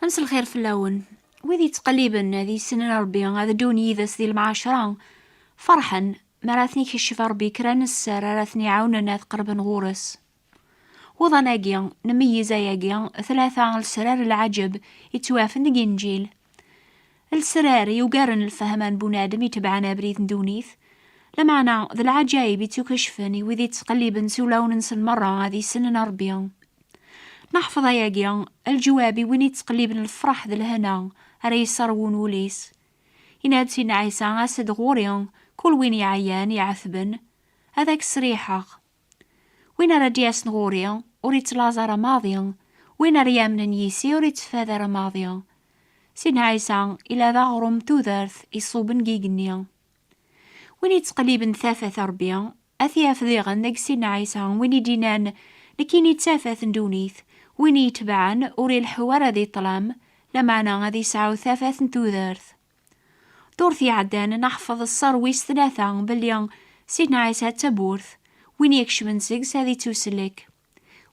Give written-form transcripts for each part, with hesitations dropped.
أمس الخير في اللون وذي تقليبا ذي سنين ربي هذا دوني ذا ذي المعاشرة فرحا ما راثني كشف ربي كران السر راثني عاوننا تقرب نغورس وظناقيا نميز ياقيا ثلاثة السرار العجب يتوافن جنجيل السرار يقارن الفهمان بنادم يتبعنا بريد دونيث لمعنا ذا العجايب يتكشفني وذي تقليبا سولون نسن مرة هذه سنين ربي نحفظ ياقيا الجوابي وين يتقليبن الفرح ذا الهنا راه يصرون وليس يناد سيدنا عيسى اسد غوريا كل وين يعيان يعثبن هذاك الصريحة وين راه دياس غوريا وريت لازارة ماضيا وين ريامن يسي وريت فاذر ماضيا سيدنا عيسى إلى ذا غرم توذرث يصوبن جيجنيا وين يتقليبن ثاثة ربيا أثياف ذيغن داك سيدنا عيسى وين يدينان لكين يتسافث ندونيث وين يتبعن أوري الحوار ذي طلام لمعنا غادي يسعو ثافث توذرث دورثي عدان نحفظ الصرويس ثلاثة بليان سيدنا عيسى تبورث وين يكشم نسيكس هذي توسلك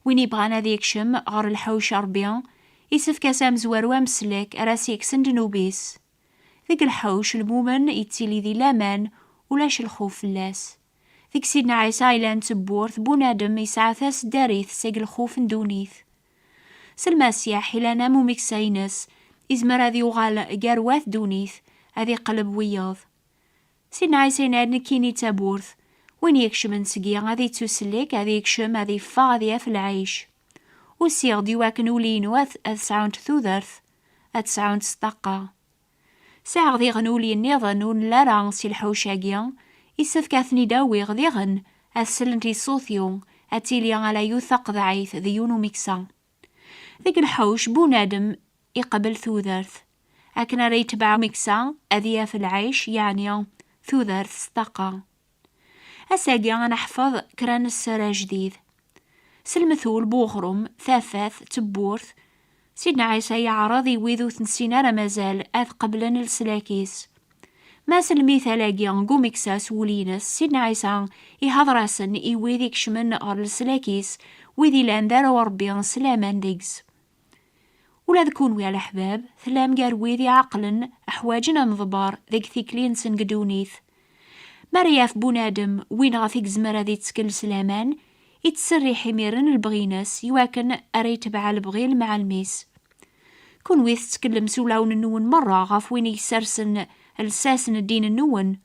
وين يبغان هذي يكشم غار الحوش ربيان يسفك سام زوار وامسلك راسيك سندنوبيس ذيك الحوش المومن يتسيلي ذي لامان ولاش الخوف اللاس ذيك سيدنا عيسى إلان تبورث بونادم يسعى ثاس داريث سيق الخوف ندونيث سلماسياح إلا نامو ميكساينس إزمر هذي وغال قارواث دونيث هذي قلب وياض سيدنا عيسى يناد نكيني تابورث وين يكشم نسقيا هذي توسليك هذي يكشم هذي فا هذي في العيش وسيغ ديواكن ولينو أتسعونت ثوذرث أتسعونت سطاقة ساغ ذي غنولي النظن ونلارا سي الحوشاقيا يسفك أثني داوي غذيغن أسلنتي صوثيون أتيليا على يوثق ضعيث ذيونو ميكسا ذيك الحوش بونادم يقبل ثوذرث أكن ريتبع ميكسا أذيا في العيش يعني ثوذرث سطاقة أساقيا نحفظ كران السرا جديد سلمثول بوغرم ثافاث تبورث سيدنا عيسى يعرض يويذو ثنسينا رمازال أذ قبلن السلاكيس ما سلميثالاقيا نقو ميكساس ولينس سيدنا عيسى يهضراسن يويذيك شمن غار السلاكيس ويذي لان دارو ربي سلامان ديكس ولا ذكون ويا الأحباب ثلام قار ويذي عقلن أحواجنا مضبار ذيك ثيكلين سنقدونيث مرياف بونادم وين غافيك زمرا ذي تسكل سلامان يتسري حميرن البغيناس يواكن أريتبع البغيل مع الميس كون ويث تكلم سولاون النون مرة غاف وين يسرسن الساسن الدين النون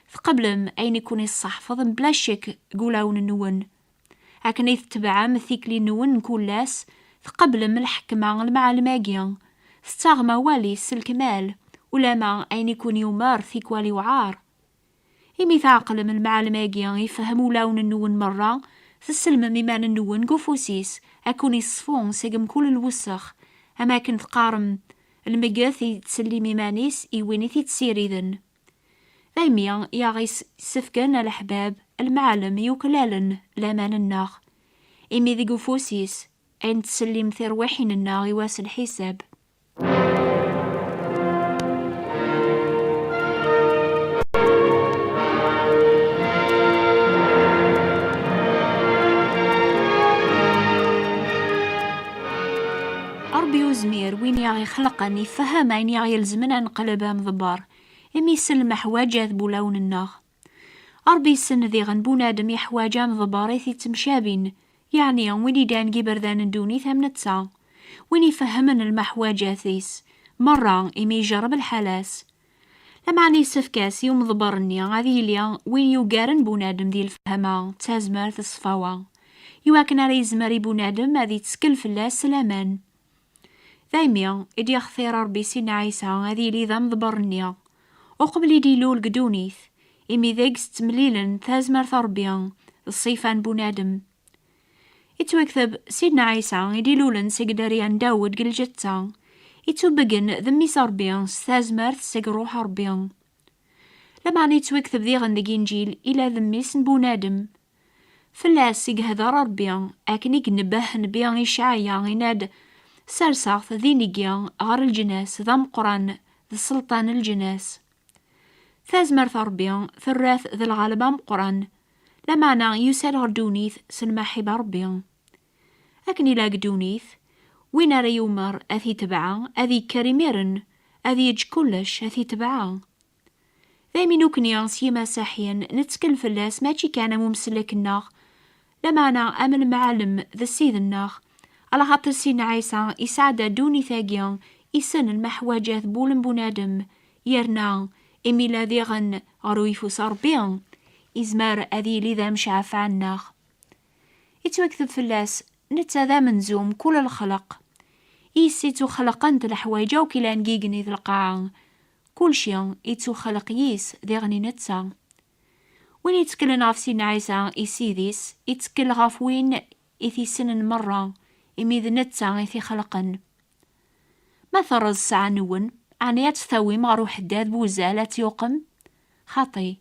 فقبلم أين يكون يصحفظ بلا شك قولاون النون هكذا يتبع مثيكلي النون كولاس فقبلم الحكمة المعلماقيا ستغمى والي الكمال ولا ما أين يكون يمار ثيكوالي وعار إمي ثاقل من المعلماقيا يفهموا لون النون مرة تسلم ميمان النون قفوسيس أكون يصفون سيقم كل الوسخ أما كنت قارم المقاثي تسلي ميمانيس إيوينيثي تسيريذن ذايميا ياغيس سفكان الأحباب المعلم يوكلالن لامان الناغ إمي ذي قفوسيس أين تسلي مثير وحين الناغ يواس الحساب زمير وين ياغي خلقني يفهم أين ياغي يلزمنا نقلبها مضبار إمي يسلم حواجات بولون الناغ أربي السن ذي غنبونادم يحواجا مضباريثي تمشابين يعني وين يدان جبردان ندوني ثمنتسا وين يفهمن المحواجاتيس مرة إمي يجرب الحلاس لما عني سفكاس يوم ضبرني غادي ليا وين يوقارن بونادم ذي الفهمة تازمر تصفاوا يواكن ريزمري بونادم هذي تسكل فلاس سلامان ذايميا إدي يخثير ربي سيدنا عيسى هذي لي ذا مضبرنيا وقبل يديلو القدونيث إمي ذاك ستمليلن ثازمر ثربيا الصيفان بونادم يتوكثب سيدنا عيسى يديلولن سيقدريان داود قلجتا يتوبقن ذمي سربيا ثازمر سيق روح ربيا لما يتوكثب ذي غندق إنجيل إلى ذمي سن بونادم فلاس يقهذا ربيا أكن يقنبه نبيا يشعيا يناد سرساخ ذي نقيا غار الجناس ذا مقران ذي سلطان الجناس ثازمر ثربيا ثراث ذي الغالبة مقران لمعنى يسال غردونيث سلماحي بربيا أكني لا قدونيث وين راه يومر أثي تبعه أذي كريميرن أذي يج كلش أثي تبعه. ذايمين وكنيا سي مساحيا نتكل فلاس ماشي كان ممسلك الناغ لما أنا أمن معلم ذا السيد الناغ على خاطر سيدنا عيسى يساعد دوني ثاقيا يسن المحواجات بولن بنادم يرنا إمي لاذي غن غرو يفوس ربيان إزمار أذي لذا مش عاف عناغ. يتوكثب فلاس نتا ذا منزوم كل الخلق يسيتو خلقنت الحوايجا وكلا نقيقني ذا القاعة كل شي يتو خلق يس ذي غني نتا. وين يتكلن غاف سيدنا عيسى يسيديس يتكل غاف وين إثي سنن مرة إمي ذا نتا إثي خلقن. ما ثرز ساعة نون عنيات ثاوي مغرو حداد بوزالات يوقم خاطي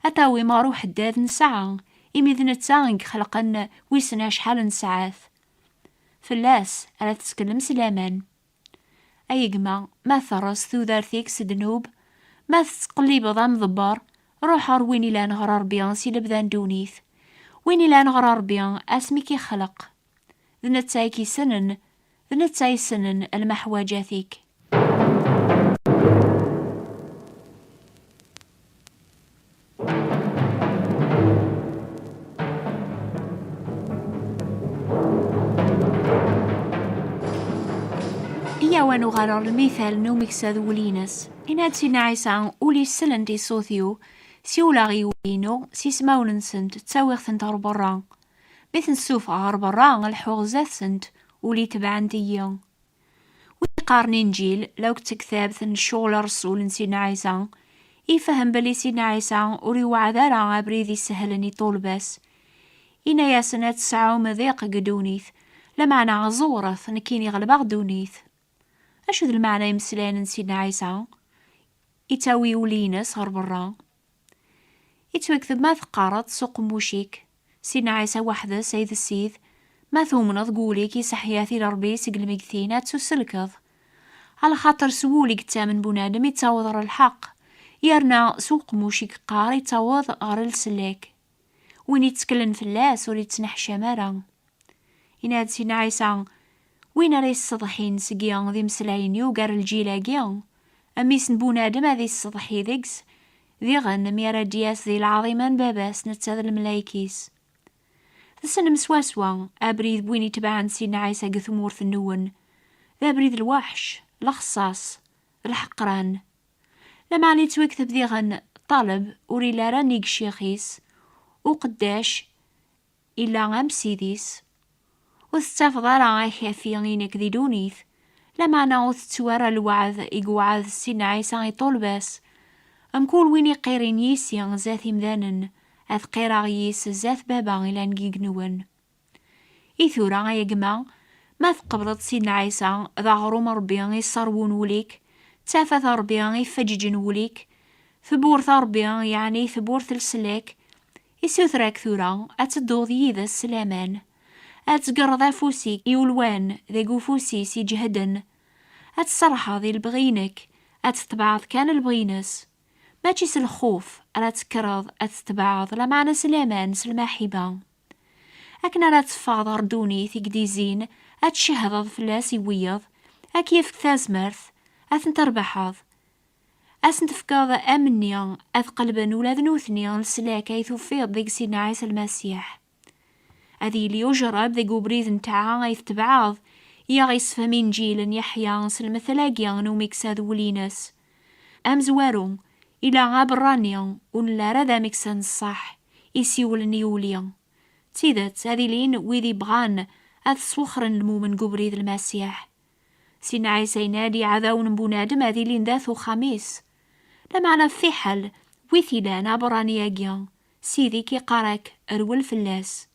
أتاوي مغرو حداد نساعة إمي ذا نتا خلقن ويسنا شحال نساعات. فلاس ألا تتكلم سلامان أيقما ما ثرز ذو ذارثيك سدنوب ما تتقليب ضام ضبار روح وين لا نغرار بيان سي لبذان دونيث وين لا نغرار بيان اسمي كي خلق ذنتاي كي سنن ذنتاي سنن المحواجاتيك. إيا وانو غرر المثال نومك ساذولينس إن هاد سيدنا عيسى أولي السلن دي صوثيو سيولاغي وينو سيسماون سنت تساويغ ثنت غربران مثل سوف غربران الحوغ سنت أولي تبعان ديا. ويقارنين جيل لو كتكثاب ثن شغل رسول سيدنا عيسى يفهم بلي سيدنا عيسى أولي وعذارا غابريذي سهلني طول بس إنا يا سنة 9 مذيق قدونيث لمعنى غزورث نكيني غلباغ دونيث. أشو ذا المعنى يمسلان سيدنا عيسى يتاوي ولينس غربرا يتوكذب ما ثقارت سوق موشيك سيدنا عيسى وحده سيد السيد ما ثومنض قوليك يسحياثي لربي سقل ميكثينات سوسلكض على خاطر سووليك تامن بنادم يتاوض غر الحق يرنا سوق موشيك قار يتاوض غر السلاك وين يتكلن فلاس ولي تنح شمارا. يناد سيدنا عيسى وين راه السطحين سقيان ذي مسلاين يوقر الجيلاقيان أميس بنادم هذي السطحي ذيكس ذي غن ميرا دياس ذي العظيمان باباس نتساذ الملايكيس. ثسن مسواسوا أبريد بوين يتبعن سيدنا عيسى قثمور في النون ذا بريد الوحش الخصاص الحقران لما علي توكثب ذي غن طالب وري لا رانيق شيخيس وقداش إلا غام سيديس وستافض راه يخافي غينك ذي دونيث لما نعوذ تتوارى الوعظ إقوعظ سيدنا عيسى يطول باس أمكول وين يقيرين يسيان ذات مذانن أذ قيراغ يس ذات بابا إلا نقيق نون. إثورا يقما ما ثقبضت سيدنا عيسى ذا غروم ربيان يصرون وليك تافث ربيان يفججن وليك ثبورث ربيان يعني ثبورث السلاك يسوثراك ثورا أتدوذي ذا السلامان أتقرض فوسيك يولوان ذي قفوسيس يجهدن أتصرح ذي البغينك أتتبعض كان البغينس ماشي الخوف ألا تكرض أتتبعض لمعنى سلامان سلماحبة أكنا لا تفاضر دوني ثقدي زين أتشهض فلاس يويض أكيف كثازمرث أثن تربحض أسن تفكاض أمنيا أثقلبن ولاد نوثنيا لسلاك أي ثفيض ذيك سيدنا عيسى المسيح أذي ليجرب ذي قبريذ نتاعا يتبعاض يغيس فمين جيل يحيا سلمثلاقيا نوميك ساذولينس أم زوارو إلا غاب الرانيا ونلا رذا مكسان الصح يسيول نيوليا تيدت هذي لين ويذي بغان أثسوخرن المومن قبريذ المسيح سيدنا عيسى ينادي عذاون بنادم هذي لين ذاثو خميس لما أنا في حل ويثيلانا برانياقيا سيدي كي قارك أرول فلاس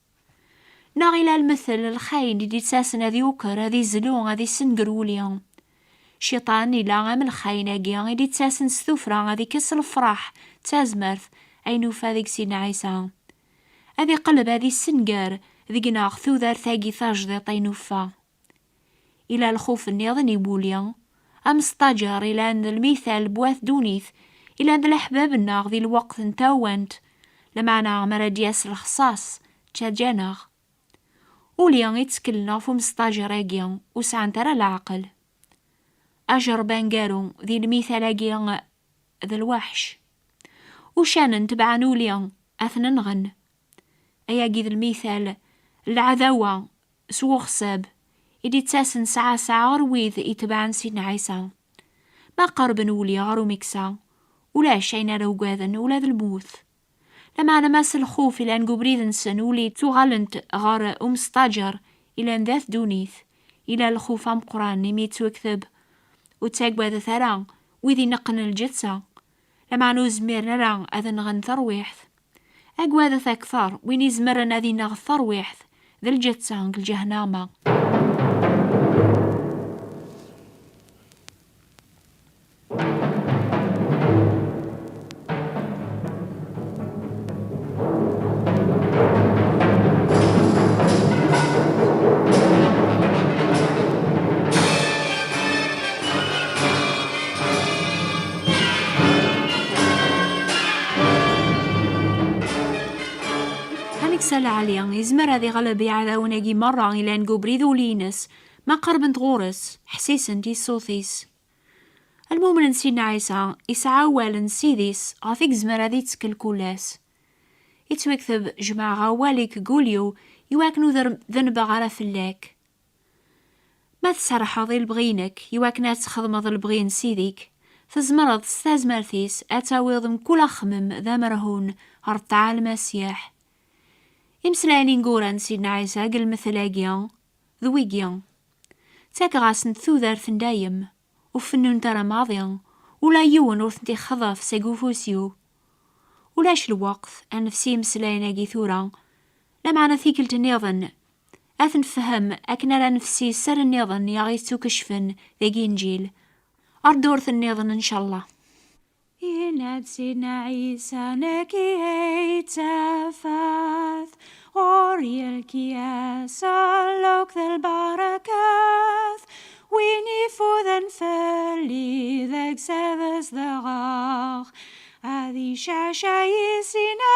ناغي المثل الخاين دي تساسن هذي وكر هذي زلون هذي سنقروليا شيطان إلا غام الخايناقيا هذي تساسن ستوفرا هذي كس الفرح تازمرث أينو فاذيك سيدنا عيسى هذي قلب هذي السنقار ذي ناغ ثوذار ثاقي ثاجدي طينوفا إلى الخوف النيضن يبوليا أم ستاجر إلى أن المثال بواث دونيث إلى أن الأحباب الناغ ذي الوقت انتاوانت لمعنى مرادياس الخصاص تشاجاناغ وليا يتسكلنا فو مستاجراكيا وسعن ترى العقل. أجربان قالو ذي المثالاكيا ذا الوحش، وشان نتبع نوليا أثنى نغن. أيا قيد المثال العذاوة سوو خساب إدي تساسن ساعة غرويذ يتبعن سيدنا عيسى، ما قرب نولي غارو مكسا ولا شينا لو قاذن ولا ذا الموث. لما أنا ماس الخوف إلى أن قبريذ نسن ولي تغالنت غار مستاجر إلى أن ذات دونيث إلى الخوف أم قران نميت وكذب وتاق ذا ثران وذي نقن الجتسا. لما نوزمير نرى أذن غن ثرويحث أقوى ذا ثاكثار وين يزمرن أذي نغ ثرويحث ذا الجتسا الجهنامة. سال عليا يزمر هذي غلبي عذاوناكي مرة إلى نقو بريدو لينس ما قرب تغورس حسيسن دي صوثيس. المؤمن سيدنا عيسى يسعى والن سيديس غافيك زمر هذي تسكل كولاس يتوكثب جماعة غواليك قوليو يواكنو ذنب غالا فلاك. ما تسرح هذي البغينك يواكنا تخدم هذي البغين سيديك تزمرض ستازمرثيس أتاويضم كل خمم ذا مرهون هرطع المسيح. إمسلاني نقوران سيدنا عيسى قل مثلاقيا ذويقيا تاكغاس نثوذار ثندايم وفنون ترى ماضيا ولا يون ورثنتي خضاف ساقوفوسيو. ولاش الوقت أنفسي مسلايناقي ثورا لما أنا ثيكلت النيضن أثن فهم أكنا لنفسي سر النيضن يغيثو كشفن ذاقي نجيل أردورث النيضن إن شاء الله. يناد سيدنا عيسى نكي هيتفاث غوري الكياس اللوك ذا البركاث ويني فوذن فلي ذاك سافس ذا غاخ هذي شاشا يسينا